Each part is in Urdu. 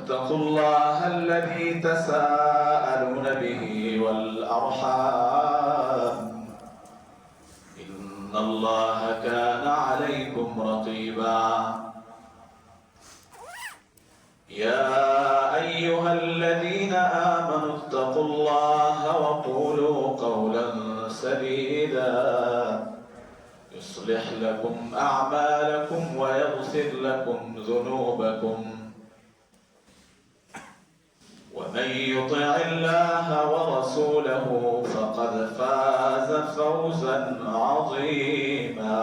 واتقوا الله الذي تساءلون به والأرحام إن الله كان عليكم رقيبا يا أيها الذين آمنوا اتقوا الله وقولوا قولا سديدا يصلح لكم أعمالكم ويغفر لكم ذنوبكم ومن يطع الله ورسوله فقد فاز فوزا عظيما.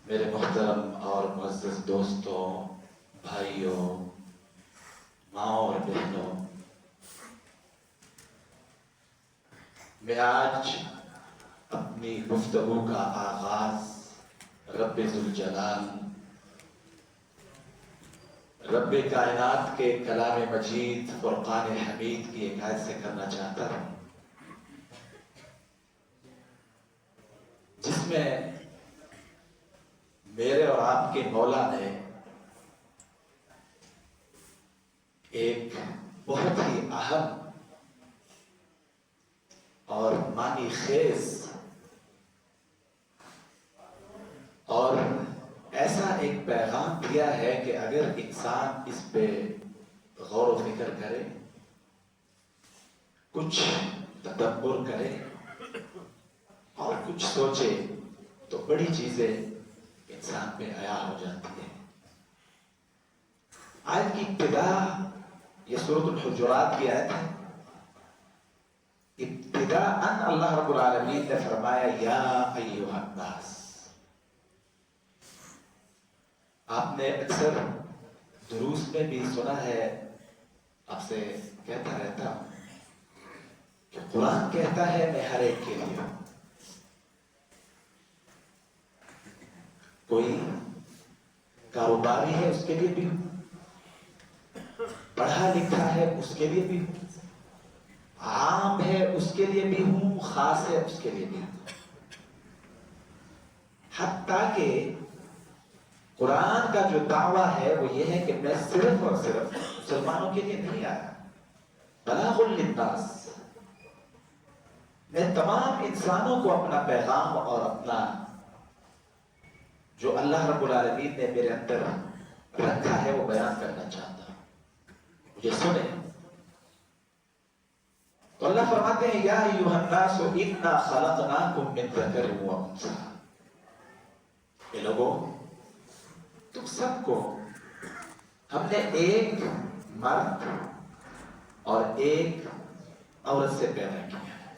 میرے محترم اور معزز دوستوں، بھائیوں، ماں اور بہنوں، میں آج اپنی گفتگو کا آغاز رب ذوالجلال، رب کائنات کے کلام مجید فرقان حمید کی ایک آیت سے کرنا چاہتا ہوں، جس میں میرے اور آپ کے مولا نے ایک بہت ہی اہم اور معنی خیز اور ایسا ایک پیغام دیا ہے کہ اگر انسان اس پہ غور و فکر کرے، کچھ تدبر کرے اور کچھ سوچے تو بڑی چیزیں انسان پہ عیاں ہو جاتی ہیں۔ آیت کی ابتدا، یہ سورۃ الحجرات کی آیت ہے، ابتداءً اللہ رب العالمین نے فرمایا یا ایھا الناس۔ آپ نے اکثر دروس میں بھی سنا ہے، آپ سے کہتا رہتا ہوں کہ قرآن کہتا ہے میں ہر ایک کے لیے ہوں۔ کوئی کاروباری ہے اس کے لیے بھی ہوں، پڑھا لکھا ہے اس کے لیے بھی ہوں، عام ہے اس کے لیے بھی ہوں، خاص ہے اس کے لیے بھی ہوں۔ حتیٰ کہ قرآن کا جو دعویٰ ہے وہ یہ ہے کہ میں صرف اور صرف مسلمانوں کے لیے نہیں آیا، بلاغ للناس، میں تمام انسانوں کو اپنا پیغام اور اپنا جو اللہ رب العالمین نے میرے اندر رکھا ہے وہ بیان کرنا چاہتا ہوں، مجھے سنیں۔ تو اللہ فرماتے ہیں یا ایھا الناس انا خلقناکم من ذکر و انثی، اے لوگوں تم سب کو ہم نے ایک مرد اور ایک عورت سے پیدا کیا ہے۔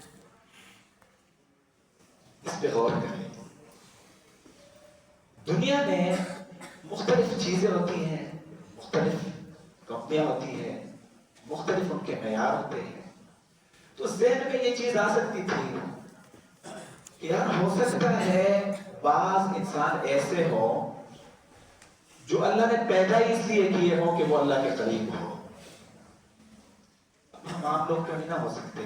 اس پہ غور کریں۔ دنیا میں مختلف چیزیں ہوتی ہیں، مختلف کمپنیاں ہوتی ہیں، مختلف ان کے معیار ہوتے ہیں، تو ذہن میں یہ چیز آ سکتی تھی کہ یار ہو سکتا ہے بعض انسان ایسے ہوں جو اللہ نے پیدا اس لیے کیے ہوں کہ وہ اللہ کے قریب ہو۔ ہم عام لوگ تو نہیں نہ ہو سکتے،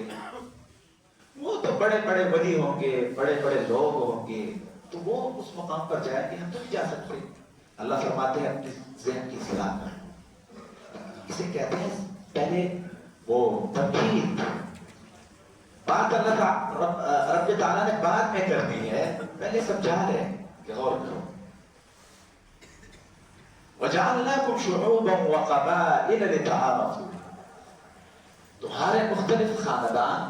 وہ تو بڑے بڑے ولی ہوں گے، بڑے بڑے لوگ ہوں گے، تو وہ اس مقام پر جائیں گے، ہم تو نہیں جا سکتے۔ اللہ فرماتے ہیں اپنی ذہن کی اصلاح کر، اسے کہتے ہیں پہلے وہ تمہید، بات اللہ رب تعالیٰ نے بعد میں کرنی ہے، پہلے سمجھا رہے ہیں کہ غور کرو۔ وَجَعَلْنَاكُمْ شُعُوبًا وَقَبَائِلَ لِتَعَارَفُوا، تمہارے مختلف خاندان،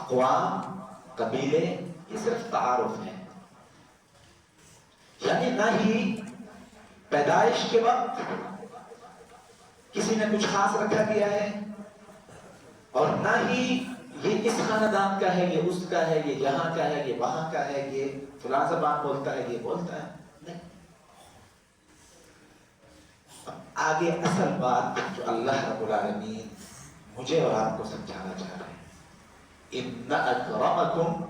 اقوام، قبیلے، یہ صرف تعارف ہیں، یعنی نہ ہی پیدائش کے وقت کسی نے کچھ خاص رکھا گیا ہے، اور نہ ہی یہ اس خاندان کا ہے، یہ اس کا ہے، یہ یہاں کا ہے، یہ وہاں کا ہے، یہ فلاں زبان بولتا ہے، یہ بولتا ہے، نہیں۔ آگے اصل بات جو اللہ رب العالمین مجھے اور آپ کو سمجھانا چاہ رہے ہیں، ان اکرمکم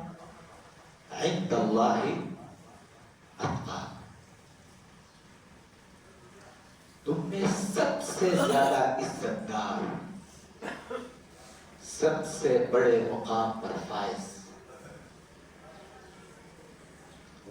عند اللہ اتقاکم، تم میں سب سے زیادہ عزت دار، سب سے بڑے مقام پر فائز،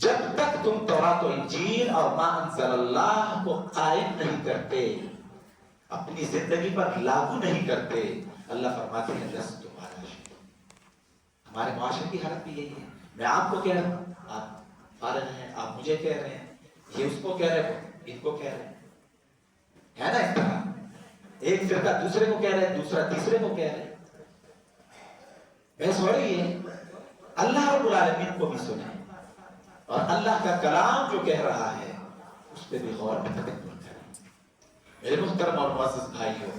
جب تک تم تورات و انجیل اور ما انزل اللہ کو قائم نہیں کرتے، اپنی زندگی پر لاگو نہیں کرتے، اللہ فرماتے ہیں لست تمہارا شیء۔ ہمارے معاشرے کی حالت بھی یہی ہے۔ میں آپ کو کہہ رہا ہوں، آپ فارغ ہیں، آپ مجھے کہہ رہے ہیں، یہ اس کو کہہ رہے ہیں، ان کو کہہ رہے ہیں، ہے نا اس طرح؟ ایک فرقہ دوسرے کو کہہ رہے ہیں، دوسرا تیسرے کو کہہ رہے ہیں۔ بحث ہو رہی ہے۔ اللہ رب العالمین کو بھی سنیں اور اللہ کا کلام جو کہہ رہا ہے اس پہ بھی غور و تدبر کریں۔ میرے محترم اور معزز بھائیوں،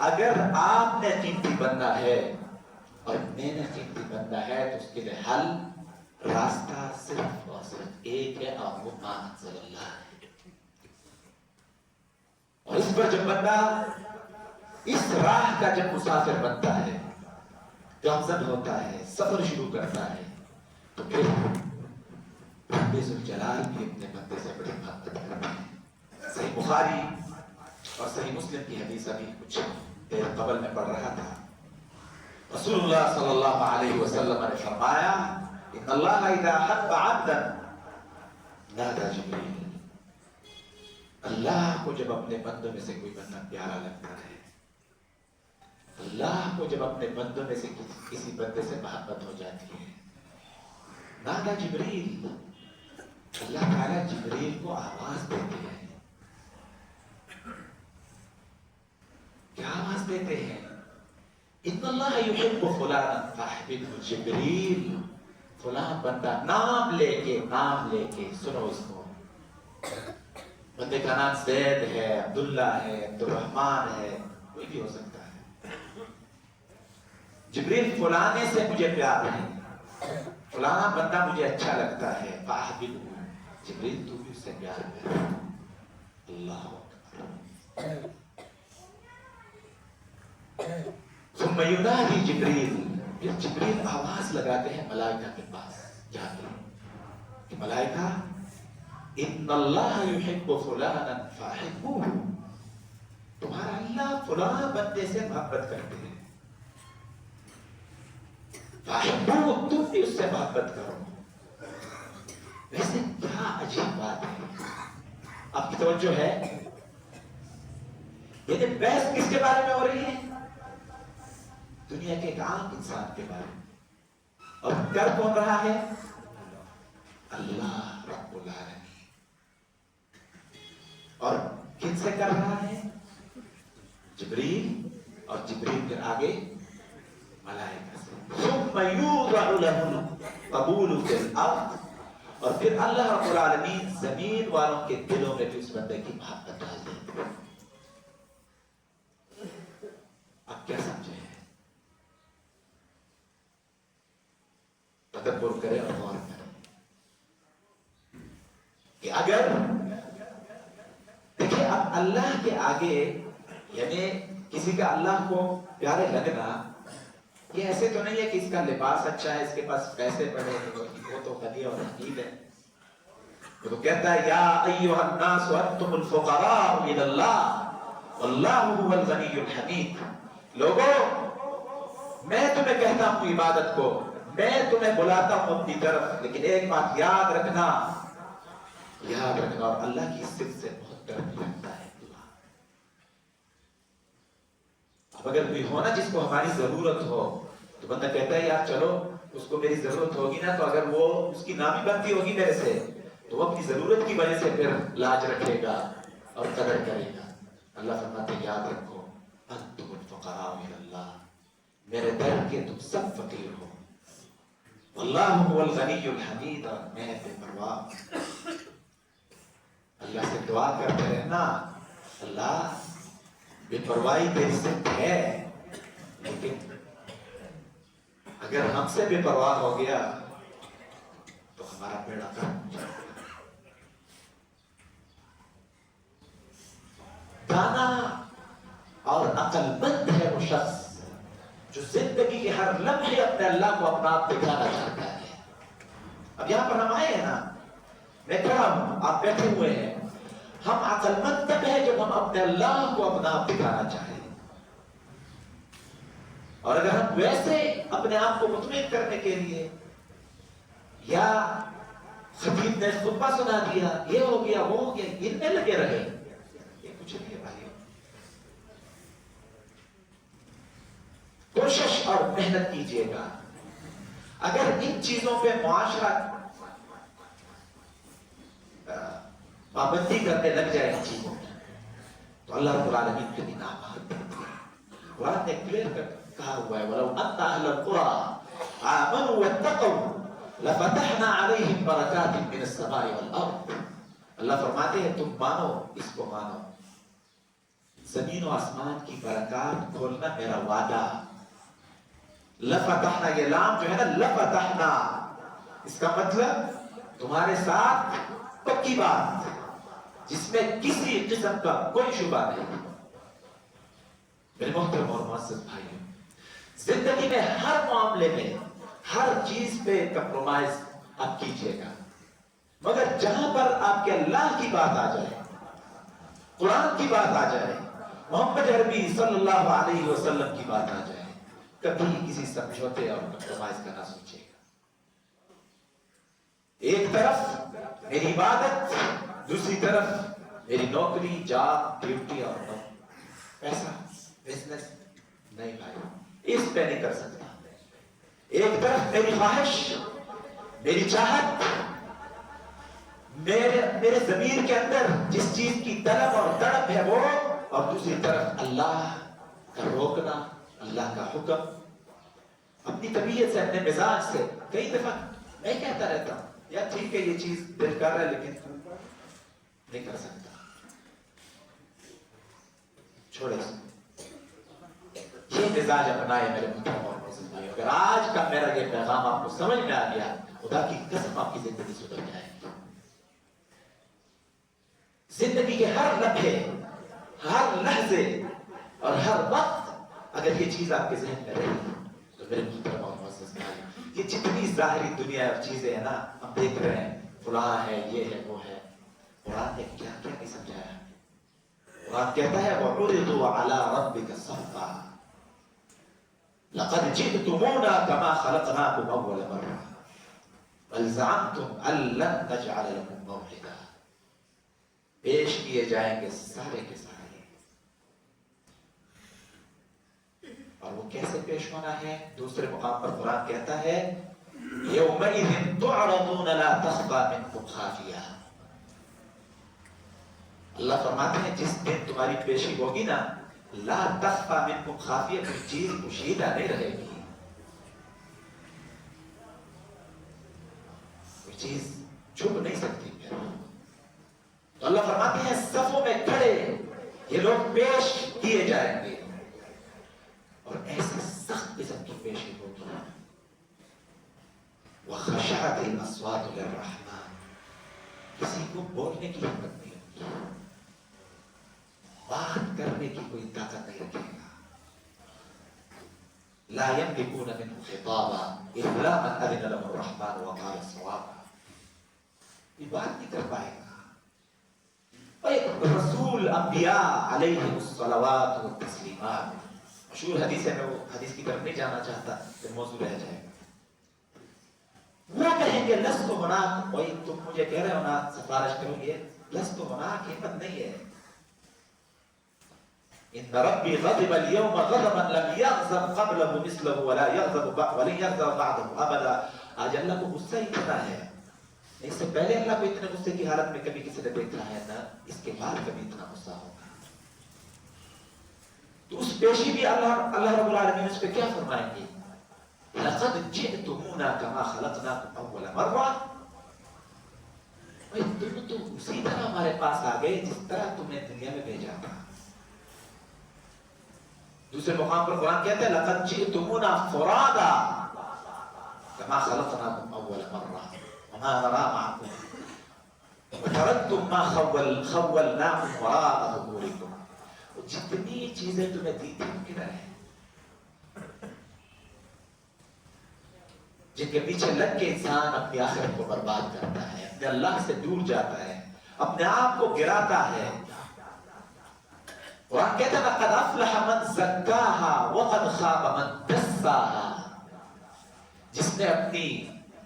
اگر آپ نے قیمتی بننا ہے اور میں نے قیمتی بننا ہے تو اس کے لیے حل، راستہ صرف اور صرف ایک ہے، اور وہ ما انزل اللہ ہے۔ اور اس پر جب بندہ اس راہ کا جب مسافر بنتا ہے، گامزن ہوتا ہے، سفر شروع کرتا ہے، تو پھر رب ذوالجلال بھی اپنے بندے سے بڑی محبت کرتا ہے۔ صحیح بخاری اور صحیح مسلم کی حدیث ابھی کچھ دیر قبل میں پڑھ رہا تھا۔ رسول اللہ صلی اللہ علیہ وسلم نے فرمایا ان اللہ اذا حب عبدا نادى جبریل۔ اللہ کو جب اپنے بندوں میں سے کوئی بندہ پیارا لگتا ہے، اللہ کو جب اپنے بندوں میں سے کسی بندے سے محبت ہو جاتی ہے، نادى جبریل، اللہ تعالیٰ جبریل کو آواز دیتے ہیں۔ کیا آواز دیتے ہیں؟ ان اللہ یحب فلانا فاحببہ جبریل۔ فلان بندہ نام لے کے سنو اس کو، بندے کا نام زید ہے، عبداللہ ہے، عبدالرحمن ہے، کوئی بھی ہو سکتا ہے۔ جبریل فلانے سے مجھے پیار ہے، فلانا بندہ مجھے اچھا لگتا ہے، فاحببہ، جبریل تو بھی اس سے پیار کر۔ اللہ اکبر۔ ثم ینادی جبریل، پھر جبریل آواز لگاتے ہیں ملائکہ کے پاس جا کے کہ ملائکہ ان اللہ یحب فلانا فاحبوہ، تمہارا اللہ فلاں بندے سے محبت کرتے ہیں، فاحبوہ، تم بھی اس سے محبت کرو۔ ویسے کیا عجیب بات ہے، آپ کی توجہ ہے؟ یہ بحث کس کے بارے میں ہو رہی ہے؟ دنیا کے ایک عام انسان کے بارے میں، اور کر کون رہا ہے؟ اللہ رب العالمین۔ اور کن سے کر رہا ہے؟ جبریل، اور جبریل پھر آگے ملائکہ سے۔ ثم یوضع لہ القبول فی الارض، اور پھر اللہ رب العالمین زمین والوں کے دلوں میں بھی اس بندے کی محبت ڈال دیتے ہیں۔ آپ کیا سمجھے ہیں؟ تدبر کریں اور غور کریں کہ اگر دیکھیں اب اللہ کے آگے، یعنی کسی کا اللہ کو پیارے لگنا یہ ایسے تو نہیں ہے کہ اس کا لباس اچھا ہے، اس کے پاس پیسے بڑے ہیں، وہ تو غنی اور حمید ہے۔ وہ تو کہتا ہے یا ایھا الناس انتم الفقراء الی اللہ واللہ هو الغنی الحمید۔ لوگوں، میں تمہیں کہتا ہوں عبادت کو، میں تمہیں بلاتا ہوں اپنی طرف، لیکن ایک بات یاد رکھنا، اور اللہ کی صفت سے بہت ڈر بھی لگتا ہے اللہ۔ اب اگر کوئی ہو نا جس کو ہماری ضرورت ہو تو بندہ کہتا ہے یار چلو اس کو میری ضرورت ہوگی نا، تو اگر وہ اس کی نامی بنتی ہوگی میرے سے تو وہ اپنی ضرورت کی وجہ سے پھر لاج رکھے گا اور قدر کرے گا۔ اللہ فرماتے ہیں یاد رکھو انتم الفقراء الی اللہ، میرے در کے تم سب فقیر ہو، واللہ هو الغنی الحمید، اور میں بے پرواہ۔ اللہ سے دعا کرتے رہنا، اللہ بے پرواہی تیری صفت ہے، لیکن اگر ہم سے بے پرواہ ہو گیا تو ہمارا بیڑا غرق ہو جائے گا۔ دانا اور عقل مند ہے وہ شخص جو زندگی کے ہر لمحے اپنے اللہ کو اپنا آپ دکھانا چاہتا ہے۔ اب یہاں پر ہم آئے ہیں نا، میں کھڑا ہوں، آپ بیٹھے ہوئے ہیں، ہم عقل مند تب ہے جب ہم اپنے اللہ کو اپنا آپ دکھانا چاہیں، اور اگر ہم ویسے اپنے آپ کو مطمئن کرنے کے لیے یا خطیب نے خطبہ سنا دیا، یہ ہو گیا وہ ہو گیا، ان میں لگے رہے، یہ کچھ نہیں ہے بھائی. کوشش اور محنت کیجیے گا. اگر ان چیزوں پہ معاشرہ پابندی کرنے لگ جائے ان چیزوں میں تو اللہ رب العالمین کے انعامات دیتے ہیں. قرآن نے کلیئر کہا ہوا ہے وَلَوْ أَنَّ أَهْلَ الْقُرَىٰ آمَنُوا وَاتَّقَوْا لَفَتَحْنَا عَلَيْهِمْ بَرَكَاتٍ مِّنَ السَّمَاءِ وَالْأَرْضِ. اللہ فرماتے ہیں تم مانو، اس کو مانو، زمین و آسمان کی برکات کھولنا میرا وعدہ. لفتحنا، یہ لام جو ہے نا لفتحنا، اس کا مطلب تمہارے ساتھ پکی بات جس میں کسی قسم کا کوئی شبہ نہیں. میرے محترم اور معزز بھائیوں، زندگی میں ہر معاملے میں ہر چیز پہ کمپرومائز آپ کیجیے گا، مگر جہاں پر آپ کے اللہ کی بات آ جائے، قرآن کی بات آ جائے، محمد عربی صلی اللہ علیہ وسلم کی بات آ جائے، کبھی کسی سمجھوتے اور کمپرومائز کا نہ سوچے گا. ایک طرف میری عبادت، دوسری طرف میری نوکری، جاب، ڈیوٹی اور پیسہ، بزنس. نہیں بھائی، اس پہ نہیں کر سکتا. ایک طرف میری خواہش، میری چاہت، میرے ضمیر کے اندر جس چیز کی طلب اور تڑپ ہے وہ، اور دوسری طرف اللہ کا روکنا، اللہ کا حکم. اپنی طبیعت سے، اپنے مزاج سے کئی دفعہ میں کہتا رہتا ہوں یار ٹھیک ہے یہ چیز دل کر رہا ہے لیکن نہیں کر سکتا، چھوڑے. یہ مزاج اپنائے میرے محترم اور معزز بھائی. اگر آج کا میرا یہ پیغام آپ کو سمجھ میں آ گیا، خدا کی قسم آپ کی زندگی سدھر جائے گی. زندگی کے ہر لمحے، ہر لحظے اور ہر وقت اگر یہ چیز آپ کے ذہن میں رہی تو میرے محترم اور معزز بھائی، یہ جتنی ظاہری دنیا اور چیزیں ہیں نا، ہم دیکھ رہے ہیں فلاں ہے، یہ ہے، وہ ہے، قرآن نے کیا کیا نہیں سمجھایا. قرآن کہتا ہے وَعُرِضُوا عَلَىٰ رَبِّكَ صَفًّا لَقَدْ جِئْتُمُونَا كَمَا خَلَقْنَاكُمْ أَوَّلَ مَرَّةٍ بَلْ زَعَمْتُمْ أَن لَّن نَّجْعَلَ لَكُم مَّوْعِدًا. پیش کیے جائیں گے سارے کے سارے. اور وہ کیسے پیش ہونا ہے؟ دوسرے مقام پر قرآن کہتا ہے يَوْمَئِذٍ تُعْرَضُونَ لَا تَخْفَىٰ مِنكُمْ خَافِيَةٌ. اللہ فرماتے ہیں جس دن تمہاری پیشی ہوگی نا، لا تخفى منکم خافیہ، کوئی چیز پوشیدہ نہیں رہے گی، کوئی چیز چھپ نہیں سکتی. تو اللہ فرماتے ہیں صفوں میں کھڑے یہ لوگ پیش کیے جائیں گے، اور ایسی سخت قسم کی پیشی ہوگی. وَخَشَعَتِ الْأَصْوَاتُ لِلرَّحْمَٰنِ، کسی کو بولنے کی ہمت نہیں ہوگی، بات کرنے کی کوئی طاقت نہیں رکھے گا. لا يملكون منه خطابا الا من اذن له الرحمن وقال صوابا. یہ بات نہیں کر پائے گا. اور ایک رسول انبیاء علیہ الصلوات والتسلیمات، مشہور حدیث ہے، میں وہ حدیث کی طرف نہیں جانا چاہتا کہ موضوع رہ جائے گا. وہ کہیں گے لست هناك، وہی تم مجھے کہہ رہے ہو نا سفارش کرو گے، لست هناك ہمت نہیں ہے. ان ربی غضب اليوم غضبا لم يغضب قبله مثله ولا يغضب ولن يغضب بعده ابدا. آج اللہ کو غصہ اتنا ہے، اس سے پہلے اللہ کو اتنے غصے کی حالت میں کبھی کسی نے دیکھا ہے نہ اس کے بعد کبھی اتنا غصہ ہوگا. تو اس پیشی بھی اللہ رب العالمین اس پہ کیا فرمائیں گے؟ لقد جئتمونا كما خلقناكم اول مرة. تم تو اسی طرح ہمارے پاس آ گئے جس طرح تمہیں دنیا میں بھیجا تھا. دوسرے مقام پر قرآن کہتا ہے لقد جئتمونا فرادا كما خلقناكم اول مرة وما نرى معكم وتركتم ما خولناكم وراء ظهوركم. جتنی چیزیں تمہیں دی تھی کدھر ہے؟ جن کے پیچھے لگ کے انسان اپنی آخرت کو برباد کرتا ہے، اپنے اللہ سے دور جاتا ہے، اپنے آپ کو گراتا ہے. قرآن کہتا ہے قد افلح من زکاها وقد خاب من دساها. جس نے اپنی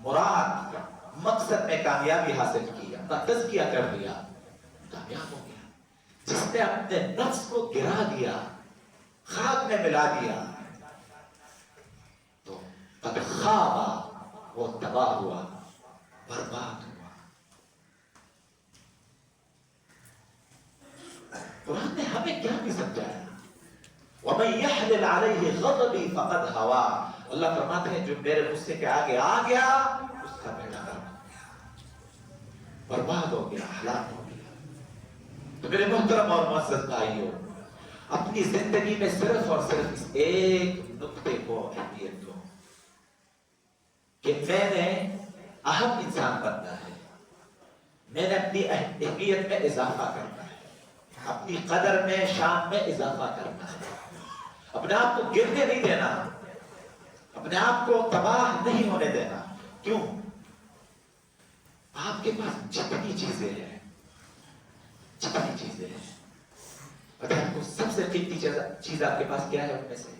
مراد مقصد میں کامیابی حاصل کی، اپنا تزکیہ کر لیا، کامیاب ہو گیا۔ جس نے اپنے نفس کو گرا دیا، خاک میں ملا دیا، تو قد خواب، وہ تباہ ہوا، برباد ہوا۔ قرآن نے ہمیں کیا بھی سمجھایا؟ وَمَن يَحْلِلْ عَلَيْهِ غَضَبِي فَقَدْ هَوَىٰ، اللہ فرماتے ہیں جو میرے غصے کے آگے آ گیا اس کا بیڑا غرق ہو گیا، برباد ہو گیا، ہلاک ہو گیا۔ تو میرے محترم اور معزز بھائیوں، اپنی زندگی میں صرف اور صرف اس ایک نقطے کو اہمیت دو کہ میں نے اہم انسان بننا ہے، میں نے اپنی اہمیت میں اضافہ کرنا ہے، اپنی قدر میں، شان میں اضافہ کرنا ہے، اپنے آپ کو گرنے نہیں دینا، اپنے آپ کو تباہ نہیں ہونے دینا۔ کیوں؟ آپ کے پاس جتنی چیزیں ہیں، جتنی چیزیں ہیں، پتہ ہے آپ کو سب سے قیمتی چیز آپ کے پاس کیا ہے ان میں سے؟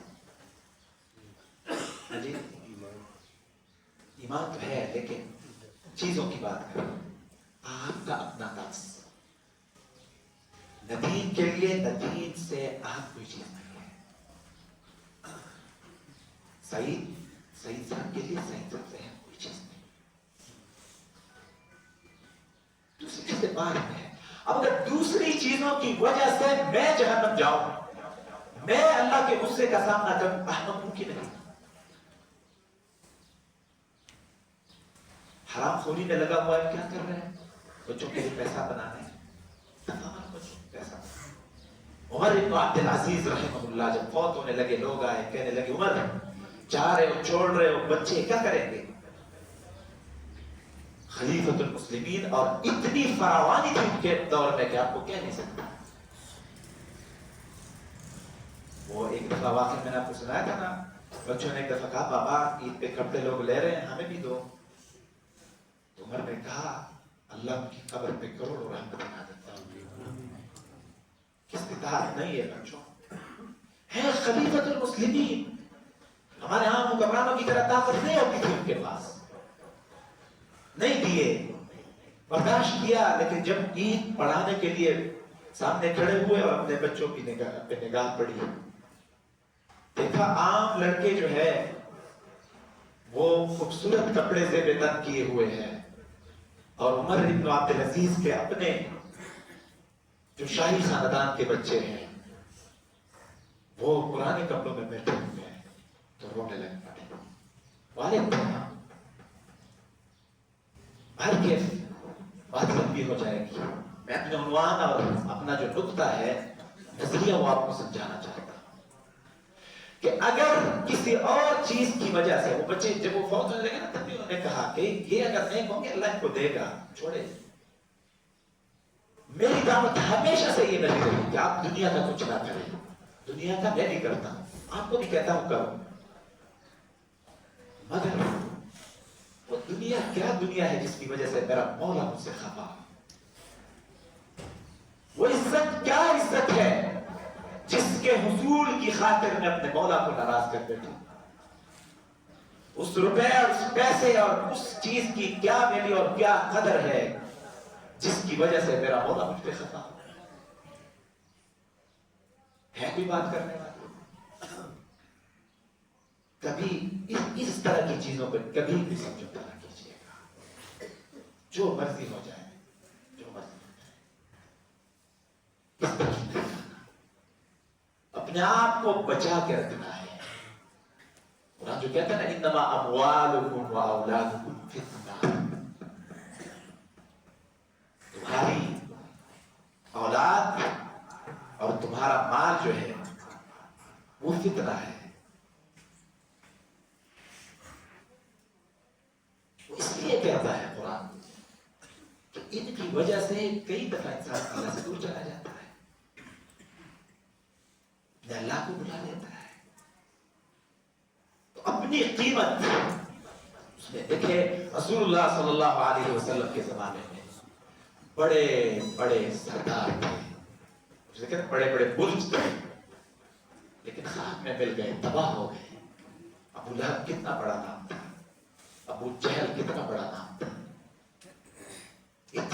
جی ایمان تو ہے، لیکن چیزوں کی بات کریں، آپ کا اپنا نفس۔ دین کے لیے دین سے اہم کوئی چیز نہیں ہے۔ سعید صاحب کے لیے سعید صاحب سے اہم کوئی چیز نہیں، دوسری چیزیں بعد میں ہے۔ اب اگر دوسری چیزوں کی وجہ سے میں جہنم جاؤں، میں اللہ کے غصے کا سامنا کروں، احمد ممکن نہیں۔ حرام خوری میں لگا ہوا ہے، کیا کر رہے ہیں؟ بچوں کے لیے پیسہ بنانا ہے، پیسہ۔ عمر بن عبد العزیز رحمہ اللہ جب فوت ہونے لگے، لوگ آئے کہنے لگے عمر جا رہے ہو، چھوڑ رہے ہو، بچے کیا کریں گے؟ خلیفۃ المسلمین، اور اتنی فراوانی تھی ان کے دور میں کہ آپ کو کہہ نہیں سکتا۔ وہ ایک دفعہ واقعہ میں نے آپ کو سنایا تھا نا، بچوں نے ایک دفعہ کہا بابا عید پہ کپڑے لوگ لے رہے ہیں، ہمیں بھی دو۔ تو عمر نے کہا اللہ ان کی قبر پہ کروڑوں رحمت نازل فرمائے۔ استطاعت نہیں ہے بچوں، ہے خلیفۃ المسلمین، ہمارے ہاں حکمرانوں کی طرح طاقت نہیں ہوتی تھی ان کے پاس، نہیں دیے، برداشت کیا، لیکن جب عید پڑھانے کے لیے سامنے کھڑے ہوئے اور اپنے بچوں کی نگاہ پڑی، دیکھا عام لڑکے جو ہے وہ خوبصورت کپڑے زیب تن کیے ہوئے ہیں، اور عمر بن عبد العزیز کے اپنے جو شاہی خاندان کے بچے ہیں وہ پرانے کپڑوں میں بیٹھے ہوئے ہیں، تو رونے لگ پڑے۔ والد ہر کے بات لمبی ہو جائے گی، میں اپنے عنوان اور اپنا جو نقطہ ہے، نظریہ وہ آپ کو سمجھانا چاہتا ہوں کہ اگر کسی اور چیز کی وجہ سے وہ بچے جب وہ فوت ہونے لگے نا، تب بھی انہوں نے کہا کہ یہ اگر نیک ہوں گے اللہ ان کو دے گا، چھوڑے۔ میری دعوت ہمیشہ سے یہ نہیں رہی کہ آپ دنیا کا کچھ نہ کریں، دنیا کا میں بھی کرتا ہوں، آپ کو بھی کہتا ہوں کرو، مگر وہ دنیا کیا دنیا ہے جس کی وجہ سے میرا مولا مجھ سے خفا؟ وہ عزت کیا عزت ہے جس کے حصول کی خاطر میں اپنے مولا کو ناراض کر بیٹھوں؟ اس روپے اور اس پیسے اور اس چیز کی کیا ویلیو اور کیا قدر ہے جس کی وجہ سے میرا مولا مجھ پہ خفا ہے؟ کوئی بات کرنے والا؟ کبھی اس طرح کی چیزوں پہ کبھی بھی سمجھوتا نہ کیجیے گا، جو مرضی ہو جائے، جو مرضی ہو جائے، اس طرح نہیں جانا، اپنے آپ کو بچا کے رکھنا ہے۔ قرآن جو کہتا ہے نا انما اموالکم و اولادکم فتنہ، تمہاری اولاد اور تمہارا مال جو ہے وہ فتنہ ہے۔ اس لیے کہتا ہے قرآن کہ ان کی وجہ سے کئی دفعہ انسان اللہ سے دور چلا جاتا ہے، یا اللہ کو بلا لیتا ہے۔ تو اپنی قیمت اس میں دیکھے، رسول اللہ صلی اللہ علیہ وسلم کے زمانے میں بڑے بڑے سردار تھے، بڑے بڑے برج تھے، لیکن خاک میں مل گئے، تباہ ہو گئے۔ ابو لہب کتنا بڑا نام تھا، ابو جہل کتنا بڑا نام تھا،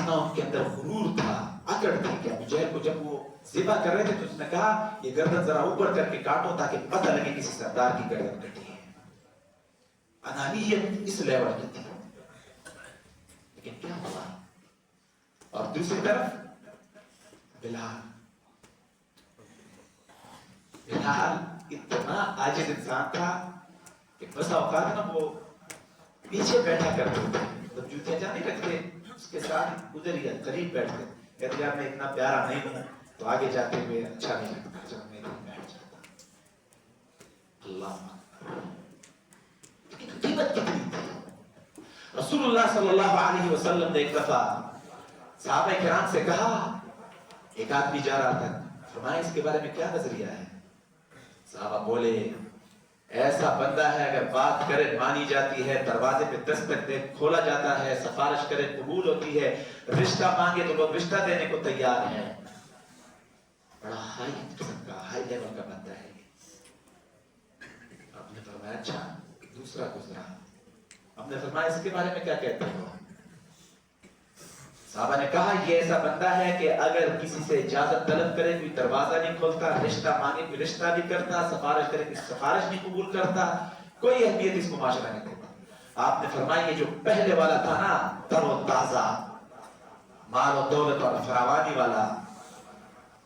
اتنا ان کے اندر غرور تھا، اکڑ تھی کہ ابو جہل کو جب وہ ذبح کر رہے تھے تو اس نے کہا یہ گردن ذرا اوپر کر کے کاٹو تاکہ پتہ لگے کسی سردار کی گردن کٹی ہے. انانیت اس لیول کی تھی. لیکن کیا ہوا؟ اور دوسری طرف بلال اتنا عاجز انسان تھا کہ بس اوقات نا وہ پیچھے بیٹھا کرتے تھے، جب جوتیاں جانے رکھتے اس کے ساتھ ادھر ہی قریب بیٹھتے، کہتے یار میں اتنا پیارا نہیں ہوں تو آگے جاتے ہوئے اچھا نہیں لگتا، جب میں ادھر بیٹھ جاتا. اللہ قیمت کتنی تھی. رسول اللہ صلی اللہ علیہ وسلم نے ایک دفعہ صحابہ کرام سے کہا، ایک آدمی جا رہا تھا، فرمایا اس کے بارے میں کیا نظریہ ہے؟ صحابہ بولے ایسا بندہ ہے اگر بات کرے مانی جاتی ہے، دروازے پہ دستک دے کھولا جاتا ہے، سفارش کرے قبول ہوتی ہے، رشتہ مانگے تو لوگ رشتہ دینے کو تیار ہیں. بڑا ہائی قسم کا، ہائی لیول کا بندہ ہے. آپ نے فرمایا اچھا. دوسرا گزرا، آپ نے فرمایا اس کے بارے میں کیا کہتے ہو؟ صحابہ نے کہا یہ ایسا بندہ ہے کہ اگر کسی سے اجازت طلب کرے کوئی دروازہ نہیں کھولتا، رشتہ مانگے کوئی رشتہ نہیں کرتا، سفارش کرے کوئی سفارش نہیں قبول کرتا، کوئی اہمیت اس کو معاشرہ نہیں دیتا. آپ نے فرمایا یہ جو پہلے والا تھا نا، تر و تازہ، مال و دولت اور فراوانی والا،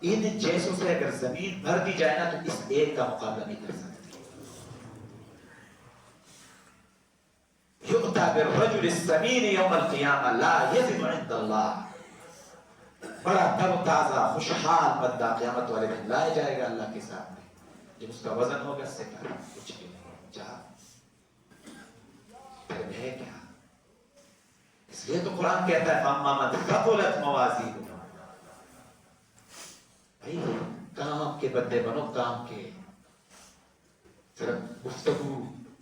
ان جیسوں سے اگر زمین بھر دی جائے نا تو اس ایک کا مقابلہ نہیں کر سکتی. یؤتی بالرجل السمین یوم القیامہ لا یزن عند اللہ. بڑا تر و تازہ خوشحال بندہ قیامت والے دن لایا جائے گا اللہ کے سامنے، جب اس کا وزن ہوگا صفر، کچھ بھی نہیں. جا پھر ہے کیا؟ اس لیے تو قرآن کہتا ہے فَأَمَّا مَنْ ثَقُلَتْ مَوَازِينُهُ. بھائی کام کے بندے بنو، کام کے. صرف گفتگو،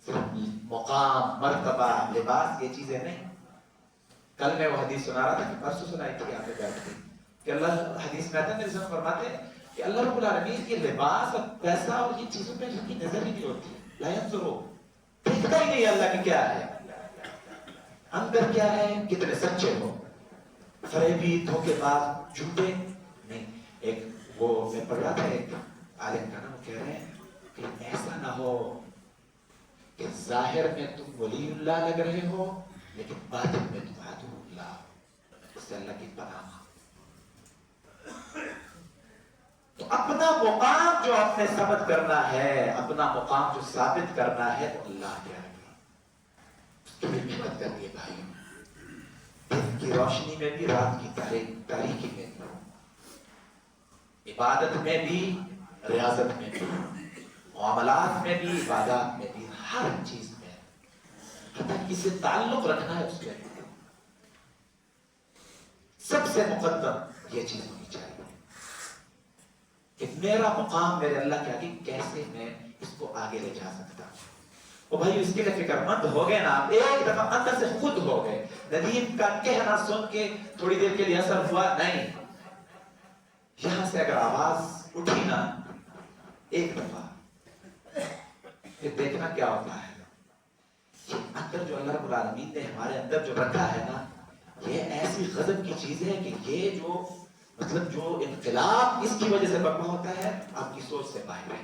صرف مقام، مرتبہ، لباس، یہ چیزیں نہیں. کل میں وہ حدیث سنا رہا تھا کہ پرسوں سنائی تھی یہاں پہ بیٹھ کے کہ اللہ حدیث میں آتا ہے میرے ساتھ فرماتے ہیں کہ اللہ رب العالمین کے لباس اور پیسہ اور یہ چیزوں پہ کی نظر ہی نہیں ہوتی. لا ينظروا، دیکھتا ہی نہیں اللہ کی کیا ہے، اندر کیا ہے، کتنے سچے ہو، فریبی، دھوکے باز، جھوٹے نہیں. ایک وہ میں پڑھ رہا تھا ایک عالم کا نام، کہہ رہے ہیں کہ ایسا نہ ہو کہ ظاہر میں تم ولی اللہ لگ رہے ہو لیکن باطن میں تم عدو اللہ. اس سے اللہ کی پناہ. تو اپنا مقام جو آپ نے ثابت کرنا ہے، اپنا مقام جو ثابت کرنا ہے تو اللہ کے آگے اس کی بھی محنت کرنی ہے بھائی. دن کی روشنی میں بھی، رات کی تاریکی میں بھی، عبادت میں بھی، ریاضت میں بھی، معاملات میں بھی، عبادات میں بھی، ہر چیز میں، حتیٰ کسی سے تعلق رکھنا ہے اس میں سب سے مقدم یہ چیز ہونی چاہیے کہ میرا مقام میرے اللہ کے آگے کیسے میں اس کو آگے لے جا سکتا ہوں. وہ بھائی اس کے لیے فکر مند ہو گئے نا آپ، ایک دفعہ اندر سے خود ہو گئے. ندیم کا کہنا سن کے تھوڑی دیر کے لیے اثر ہوا نہیں، یہاں سے اگر آواز اٹھی نا ایک دفعہ، پھر دیکھنا کیا ہوتا ہے. یہ اندر جو اللہ رب العالمین نے ہمارے اندر جو رکھا ہے نا، یہ ایسی غضب کی چیز ہے کہ یہ جو مطلب جو انقلاب اس کی وجہ سے برپا ہوتا ہے آپ کی سوچ سے باہر ہے.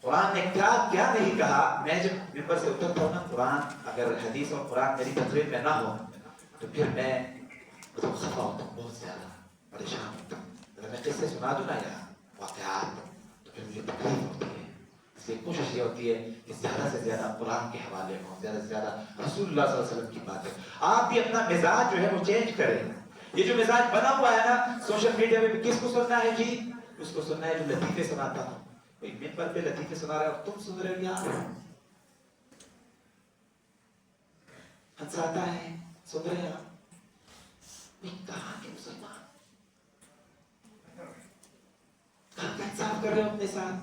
قرآن نے کیا کیا نہیں کہا. میں جب ممبر سے اترتا ہوں نا، قرآن اگر حدیث اور قرآن میری تقریر میں نہ ہو تو پھر میں مطلب خفا ہوتا ہوں، بہت زیادہ پریشان ہوتا ہوں. اگر میں قصے سنا دوں نا یا واقعات تو پھر مجھے تکلیف ہوتی ہے. اس لیے کوشش یہ ہوتی ہے کہ زیادہ سے زیادہ قرآن کے حوالے ہوں، زیادہ سے زیادہ رسول اللہ صلی اللہ علیہ وسلم کی باتیں. آپ بھی اپنا مزاج جو ہے وہ چینج کریں. یہ جو مزاج بنا ہوا ہے نا سوشل میڈیا میں بھی، کس کو سننا ہے جی؟ اس کو سننا ہے جو لطیفے سناتا ہوں. کوئی ممبر پہ لطیفے سنا رہا ہے اور تم سن رہے ہو یار، ہنساتا ہے، سن رہے ہیں آپ. کہاں کے مسلمان، کہاں کا انصاف کر رہے ہو اپنے ساتھ.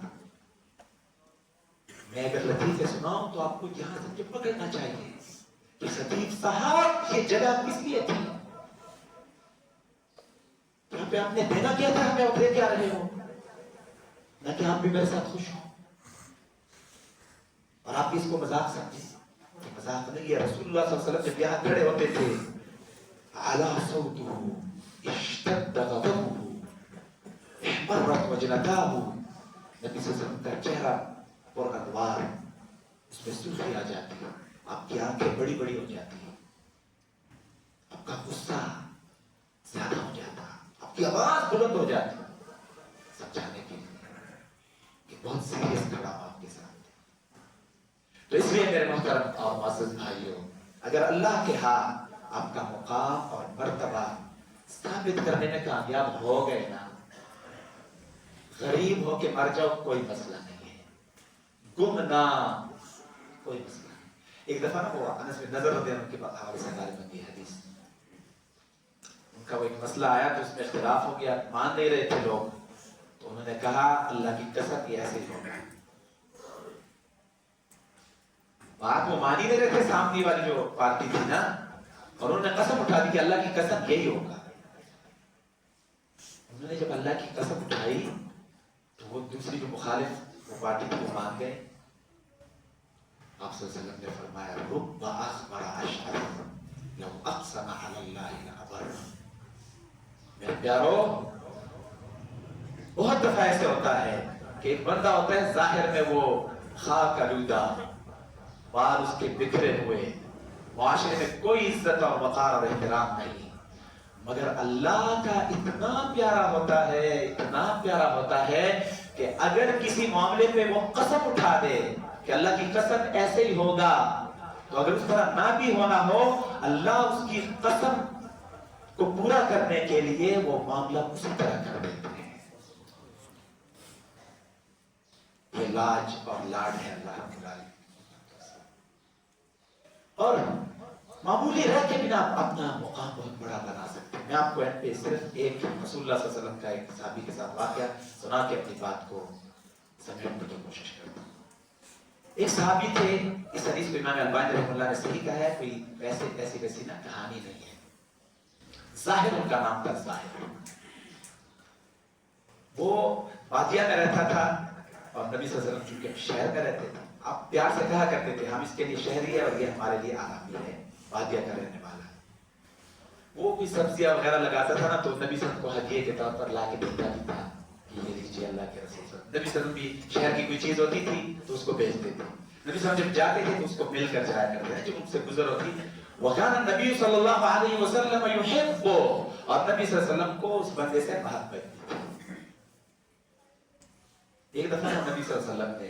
میں اگر لطیفے سناؤں تو آپ کو یہاں سے پکڑنا چاہیے کہ لطیف صاحب یہ جگہ کس لیے تھی، یہاں پہ آپ نے دینا کیا تھا، ہمیں اب دے کے آ رہے ہو، نہ کہ آپ بھی میرے ساتھ خوش ہوں. اور آپ بھی اس کو مذاق سمجھیں کہ مذاق نہیں ہے. رسول اللہ صلی اللہ علیہ وسلم جب یہاں کھڑے ہوتے تھے علا صوته اشتد غضبه احمرت وجنتاه. نبی صلی اللہ علیہ وسلم کا چہرہ پر انوار، اس میں سرخی آ جاتی ہے، آپ کی آنکھیں بڑی بڑی ہو جاتی ہیں، آپ کا غصہ زیادہ ہو جاتا، آپ کی آواز بلند ہو جاتی، سمجھانے کے لیے کہ بہت سیریس کھڑا ہوں آپ کے ساتھ. تو اس لیے میرے محترم اور معزز بھائیوں، اگر اللہ کے ہاں آپ کا مقام اور مرتبہ ثابت کرنے میں کامیاب ہو گئے نا، غریب ہو کے مر جاؤ کوئی مسئلہ نہیں ہے، گمنام کوئی مسئلہ نہیں. ایک دفعہ نا وہ انس بن نضر رضی اللہ عنہ کے حوالے سے غالب بن گئی حدیث، ان کا وہ ایک مسئلہ آیا تو اس میں اختلاف ہو گیا، مان نہیں رہے تھے لوگ، تو انہوں نے کہا اللہ کی قسم یہ ایسے ہی ہوگا. بات وہ مان ہی نہیں رہے تھے سامنے والی جو پارٹی تھی نا، اور انہوں نے قسم اٹھا دی کہ اللہ کی قسم یہی ہوگا. انہوں نے جب اللہ کی قسم اٹھائی تو وہ دوسری جو مخالف وہ پارٹی تھی وہ مان گئے. آپ صلی اللہ علیہ وسلم نے فرمایا رب اخبر اشعر لو اقسم علی اللہ لابر. میرے پیارو، بہت دفعہ ایسے ہوتا ہے کہ ایک بندہ ہوتا ہے ظاہر میں وہ خاک آلودہ، بال اس کے بکھرے ہوئے، معاشرے میں کوئی عزت اور وقار اور احترام نہیں، مگر اللہ کا اتنا پیارا ہوتا ہے، اتنا پیارا ہوتا ہے کہ اگر کسی معاملے پہ وہ قسم اٹھا دے کہ اللہ کی قسم ایسے ہی ہوگا، تو اگر اس طرح نہ بھی ہونا ہو، اللہ اس کی قسم کو پورا کرنے کے لیے وہ معاملہ اسی طرح کر دیتے ہیں. یہ لاج اور لاڈ ہے اللہ رب العالمین. اور معمولی رہ کے بنا اپنا مقام بہت بڑا بنا سکتے ہیں. میں آپ کو اینڈ پہ صرف ایک رسول اللہ صلی اللہ علیہ وسلم کا ایک صحابی کے ساتھ واقعہ سنا کے اپنی بات کو سمجھنے کی کوشش کرتا ہوں. ایک صحابی تھے، اس حدیث کو امام البانی رحمہ اللہ نے صحیح کہا ہے، کوئی ویسی نا کہانی نہیں ہے. ظاہر ان کا نام تھا ظاہر. وہ بادیہ میں رہتا تھا اور نبی صلی اللہ علیہ وسلم چونکہ شہر میں رہتے تھے، آپ پیار سے کہا کرتے تھے ہم اس کے لیے شہری ہے اور یہ ہمارے لیے آرامی ہے، بادیہ کا رہنے والا. وہ بھی سبزیاں وغیرہ لگاتا تھا نا، تو نبی صلی اللہ علیہ وسلم کو ہدیے کے طور پر لا کے دیتا بھی تھا کہ یہ لیجیے اللہ کے رسول صلی اللہ علیہ وسلم. نبی صلی اللہ علیہ وسلم بھی شہر کی کوئی چیز ہوتی تھی تو اس کو بیچتے تھے. نبی صلی اللہ علیہ وسلم جب جاتے تھے تو اس کو مل کر جایا کرتے ہیں، جب ان سے گزر ہوتی. وَكَانَ النَّبِيُّ صلی اللہ علیہ وسلم يُحِبُّ، اور نبی صلی اللہ علیہ وسلم کو اس بندے سے محبت تھی. ایک دفعہ نبی صلی اللہ علیہ وسلم نے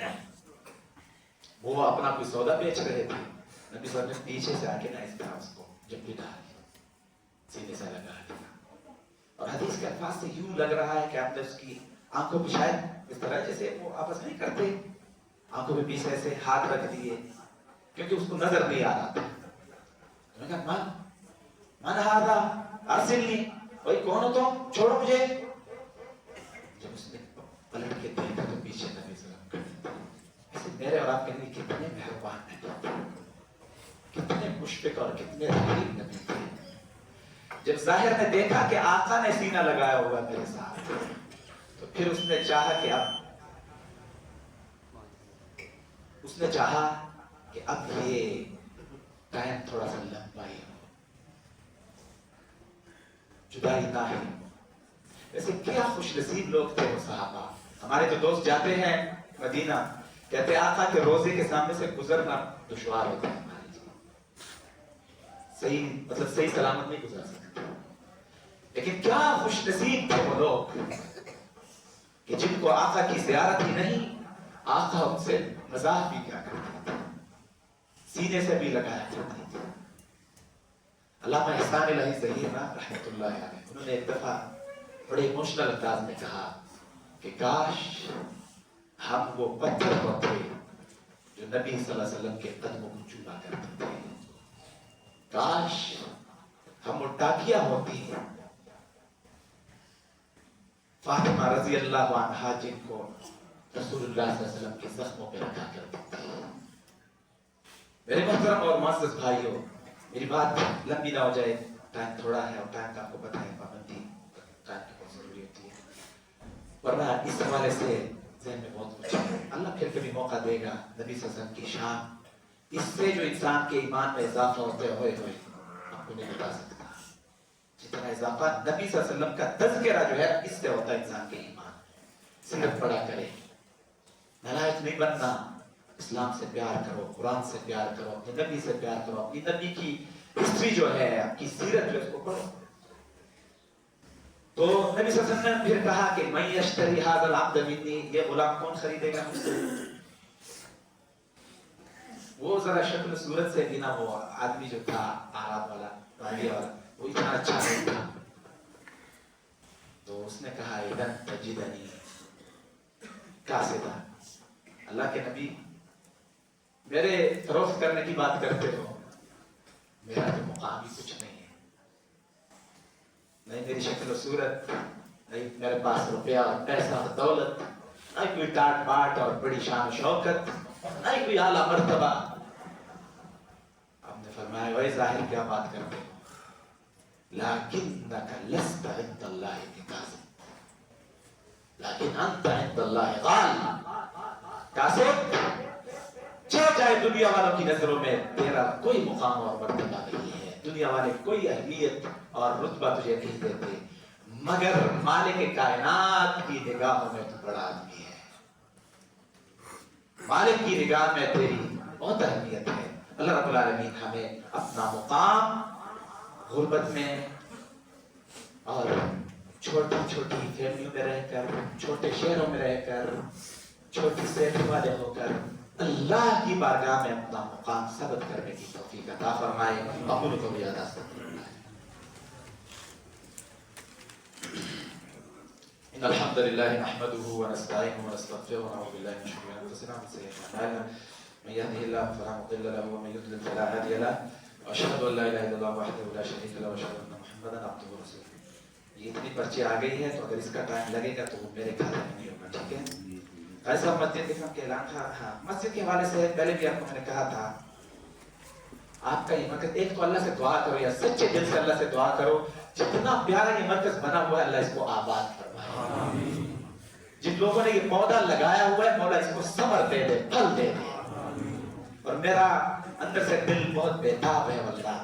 وہ اپنا کوئی سودا بیچ رہے تھے، نبی صلی اللہ علیہ وسلم نے پیچھے سے آ کے نا اس طرح اس کو جب بھی ڈال سینے سے لگا دیا. اور حدیث کے الفاظ سے یوں لگ رہا ہے کہ آپ نے اس کی آنکھوں پہ شاید اس طرح جیسے وہ آپس نہیں کرتے، آنکھوں پہ پیچھے سے ہاتھ رکھ دیے کیونکہ اس کو نظر نہیں آ رہا تھا. میں کہا من ہاذا ارسلنی، بھائی کون ہو تم، چھوڑو مجھے. جب اس نے پلٹ کے دیکھا تو پیچھے نبی صلی اللہ علیہ وسلم ایسے میرے اور آپ کے لیے کتنے مہربان ہیں، کتنے مشفق اور کتنے رحیم نبی تھے. جب ظاہر نے دیکھا کہ آقا نے سینہ لگایا ہوگا میرے ساتھ، تو پھر اس نے چاہا کہ اب یہ ٹائم تھوڑا سا لمبا ہی ہو، جدائی نہ ہے. ویسے کیا خوش نصیب لوگ تھے وہ صحابہ. ہمارے جو دوست جاتے ہیں مدینہ کہتے ہیں آقا کے روزے کے سامنے سے گزرنا دشوار ہوتا ہے ہمارے لیے، صحیح سلامت نہیں گزر سکتے. لیکن کیا خوش نصیب تھے وہ لوگ کہ جن کو آقا کی زیارت ہی نہیں، آقا ان سے مزاح بھی کیا کرتے تھے، سینے سے بھی لگایا کرتے تھے. علامہ احسان الہی ظہیر رحمۃ اللہ علیہ، انہوں نے ایک دفعہ بڑے ایموشنل انداز میں کہا کہ کاش ہم وہ پتھر ہوتے جو نبی صلی اللہ علیہ وسلم کے قدموں کو چوما کرتے تھے، کاش ہم وہ ٹاکیاں ہوتی فاطمہ رضی اللہ عنہا جن کو رسول اللہ صلی اللہ علیہ وسلم کے زخموں پہ رکھا کرتے تھے. میرے محترم اور معزز بھائیوں، میری بات لمبی نہ ہو جائے، ٹائم تھوڑا ہے اور ٹائم کا آپ کو پتہ ہے پابندی ٹائم کی بہت ضروری ہوتی ہے، ورنہ اس حوالے سے ذہن میں بہت کچھ ہے. اللہ پھر کبھی موقع دے گا. نبی صلی اللہ علیہ وسلم کی شان، اس سے جو انسان کے ایمان میں اضافہ ہوتے ہوئے آپ کو نہیں بتا سکتا. جتنا اضافہ نبی صلی اللہ علیہ وسلم کا تذکرہ جو ہے اس سے ہوتا ہے انسان کے ایمان. سیرت پڑھا کرے, نالائق نہیں بننا, اسلام سے پیار کرو, قرآن سے پیار کرو, اپنے نبی سے پیار کرو, اپنی نبی کی ہسٹری جو ہے, آپ کی سیرت جو ہے اس کو پڑھو. تو نبی صلی اللہ علیہ وسلم نے پھر کہا کہ میں یشتری ھذا العبد منی, یہ غلام کون خریدے گا مجھ سے؟ وہ ذرا شکل صورت سے بھی نا, وہ آدمی جو تھا آراب والا, راویہ والا, وہ اتنا اچھا نہیں تھا. تو اس نے کہا اذن تجدنی قاصدا, اللہ کے نبی میرے فروخت کرنے کی بات کرتے ہو, میرا تو مقام ہی کچھ نہیں ہے, نہیں میری شکل و صورت, نہیں میرے پاس روپیہ اور پیسہ اور دولت, نہیں کوئی ٹاٹ باٹ اور بڑی شان و شوکت, نہیں کوئی اعلیٰ مرتبہ. آپ نے فرمایا وہی ظاہر کیا بات کرتے ہو, لیکنک لست عند اللہ بکاذب, لیکن انت عند اللہ غال. کاذب, چاہے دنیا والوں کی نظروں میں تیرا کوئی مقام اور مرتبہ نہیں ہے, دنیا والے کوئی اہمیت اور رتبہ تجھے نہیں دیتے, مگر مالک کائنات کی نگاہوں میں تو بڑا آدمی ہے, مالک کی نگاہ میں تیری بہت اہمیت ہے. اللہ رب العالمین ہمیں اپنا مقام غربت میں اور چھوٹی چھوٹی فیملیوں میں رہ کر, چھوٹے شہروں میں رہ کر, چھوٹی صحت والے ہو کر اللہ کی بارگاہ میں اپنا مقام ثابت کرنے کی توفیق عطا فرمائے. اقول قولی ھذا استغفر اللہ. ان الحمد لله نحمده ونستعينه ونستغفره ونعوذ بالله من شرور انفسنا ومن سيئات اعمالنا, من يهده الله فلا مضل له ومن يضلل فلا هادي له, واشهد ان لا اله الا الله وحده لا شريك له واشهد ان محمدا عبده ورسوله. یہ اتنی پرچی آ گئی ہے تو اگر اس کا ٹائم لگے گا تو وہ میرے کھاتے میں نہیں ہوگا, ٹھیک ہے؟ ایسا مسجد کے اعلان تھا. ہاں, مسجد کے حوالے سے پہلے بھی آپ کو میں نے کہا تھا, آپ کا یہ مرکز, ایک تو اللہ سے دعا کرو, یا سچے دل سے اللہ سے دعا کرو, جتنا پیارا یہ مرکز بنا ہوا ہے اللہ اس کو آباد فرمائے. جن لوگوں نے یہ پودا لگایا ہوا ہے مولا اس کو ثمر دے دے, پھل دے دے. اور میرا اندر سے دل بہت بےتاب ہے واللہ,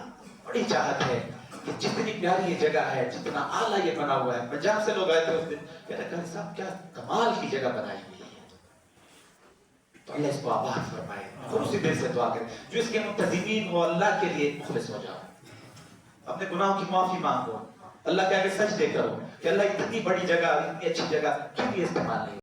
بڑی چاہت ہے کہ جتنی پیاری یہ جگہ ہے, جتنا اعلیٰ یہ بنا ہوا ہے. پنجاب سے لوگ آئے تھے اس دن, کہتے ہیں کہ صاحب کیا کمال کی جگہ بنائی ہوئی ہے, تو اللہ اس کو آباد فرمائے. اسی دل سے دعا کریں, جو اس کے منتظمین ہو اللہ کے لیے مخلص ہو جاؤ, اپنے گناہوں کی معافی مانگو, اللہ کے آگے سجدے کرو کہ اللہ اتنی بڑی جگہ, اتنی اچھی جگہ کیوں یہ استعمال نہیں